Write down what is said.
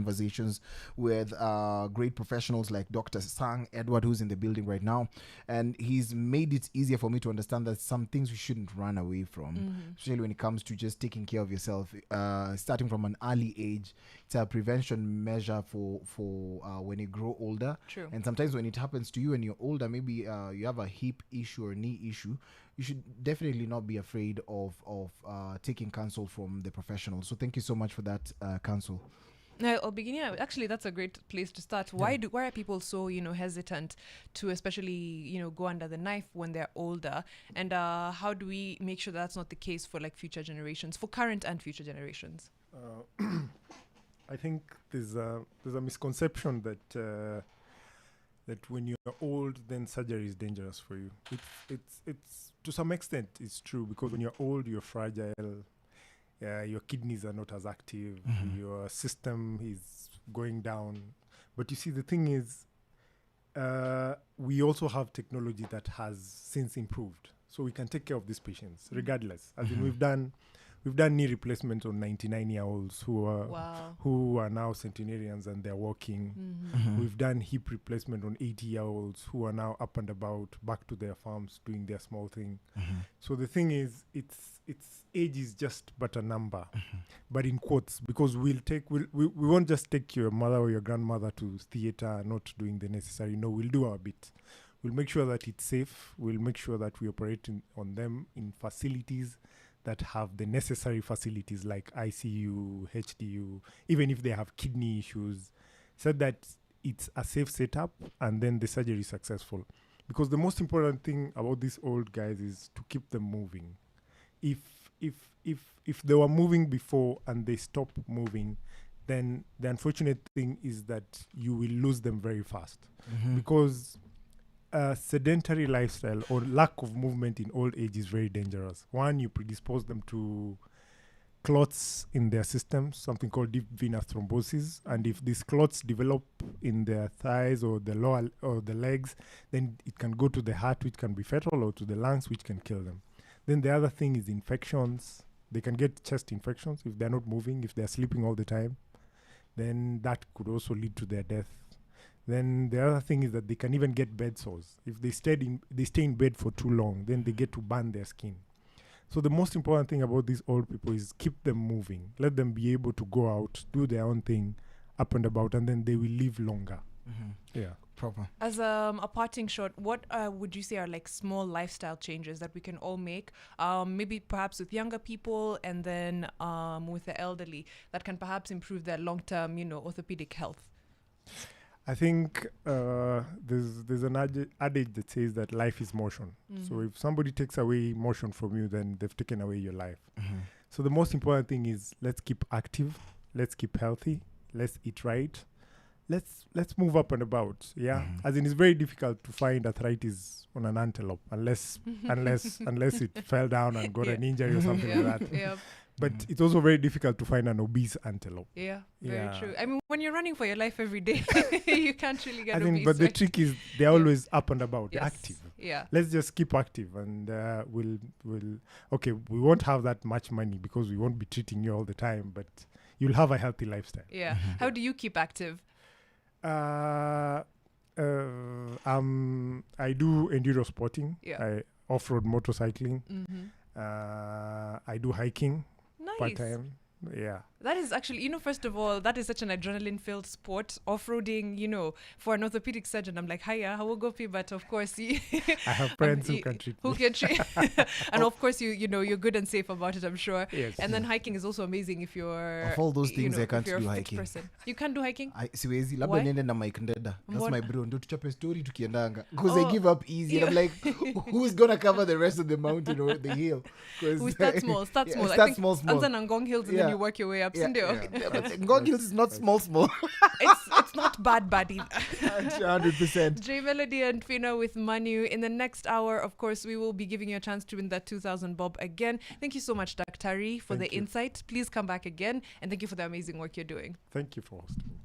conversations with great professionals like Dr. Sang Edward, who's in the building right now. And he's made it easier for me to understand that some things we shouldn't run away from, especially when it comes to just taking care of yourself, starting from an early age. It's a prevention measure for when you grow older. True. And sometimes when it happens to you when you're older, maybe you have a hip issue or knee issue, you should definitely not be afraid of taking counsel from the professionals. So thank you so much for that counsel. I'll begin. Yeah, actually, that's a great place to start. Why are people so hesitant to especially go under the knife when they're older? And how do we make sure that's not the case for like future generations, for current and future generations? I think there's a misconception that that when you're old, then surgery is dangerous for you. It's to some extent it's true, because when you're old, you're fragile. Your kidneys are not as active. Your system is going down. But you see, the thing is, we also have technology that has since improved, so we can take care of these patients regardless. As in, we've done knee replacements on 99-year-olds who are now centenarians and they're walking. We've done hip replacement on 80-year-olds who are now up and about, back to their farms, doing their small thing. So the thing is, it's age is just but a number, but in quotes, because we won't just take your mother or your grandmother to theater not doing the necessary. No, we'll do our bit. We'll make sure that it's safe. We'll make sure that we operate on them in facilities that have the necessary facilities like ICU, HDU, even if they have kidney issues, so that it's a safe setup and then the surgery is successful. Because the most important thing about these old guys is to keep them moving. If they were moving before and they stop moving, then the unfortunate thing is that you will lose them very fast. Because a sedentary lifestyle or lack of movement in old age is very dangerous. One, you predispose them to clots in their systems, something called deep venous thrombosis. And if these clots develop in their thighs or the lower or the legs, then it can go to the heart, which can be fatal, or to the lungs, which can kill them. Then the other thing is infections. They can get chest infections if they're not moving, if they're sleeping all the time. Then that could also lead to their death. Then the other thing is that they can even get bed sores. If they stay in bed for too long, then they get to burn their skin. So the most important thing about these old people is keep them moving. Let them be able to go out, do their own thing, up and about, and then they will live longer. Yeah. Proper. As a parting shot, what would you say are like small lifestyle changes that we can all make, maybe perhaps with younger people and then with the elderly, that can perhaps improve their long-term, orthopedic health? I think there's an adage that says that life is motion. So if somebody takes away motion from you, then they've taken away your life. So the most important thing is, let's keep active, let's keep healthy, let's eat right, let's move up and about. As in, it's very difficult to find arthritis on an antelope unless it fell down and got an injury or something like that. But it's also very difficult to find an obese antelope. Yeah, very true. I mean, when you're running for your life every day, you can't really get obese. But the trick is they're always up and about, active. Yeah. Let's just keep active, and we won't have that much money because we won't be treating you all the time, but you'll have a healthy lifestyle. Yeah. How do you keep active? I do enduro sporting. I off-road motorcycling. I do hiking. Nice. Part-time. Yeah. That is actually, first of all, that is such an adrenaline-filled sport. Off-roading, for an orthopedic surgeon, I'm like, hiya, how will go? But of course, I have friends who can treat me. And of course, you're good and safe about it, I'm sure. Yes. And then hiking is also amazing if you're... Of all those things, I can't do hiking. Person. You can't do hiking? Siwezi, labda niende na Mike Ndeda. That's my bro. Ndo tuchape story tukiendanga. Because they give up easy. And I'm like, who's going to cover the rest of the mountain or the hill? We start small. Start small. Anza na Ngong Hills and then you work your way up. But Ngong Hills is not small. It's not bad either. 100%. J Melody and Fina with Manu. In the next hour, of course, we will be giving you a chance to win that 2,000 bob again. Thank you so much, Daktari, for the insight. Please come back again. And thank you for the amazing work you're doing. Thank you for hosting.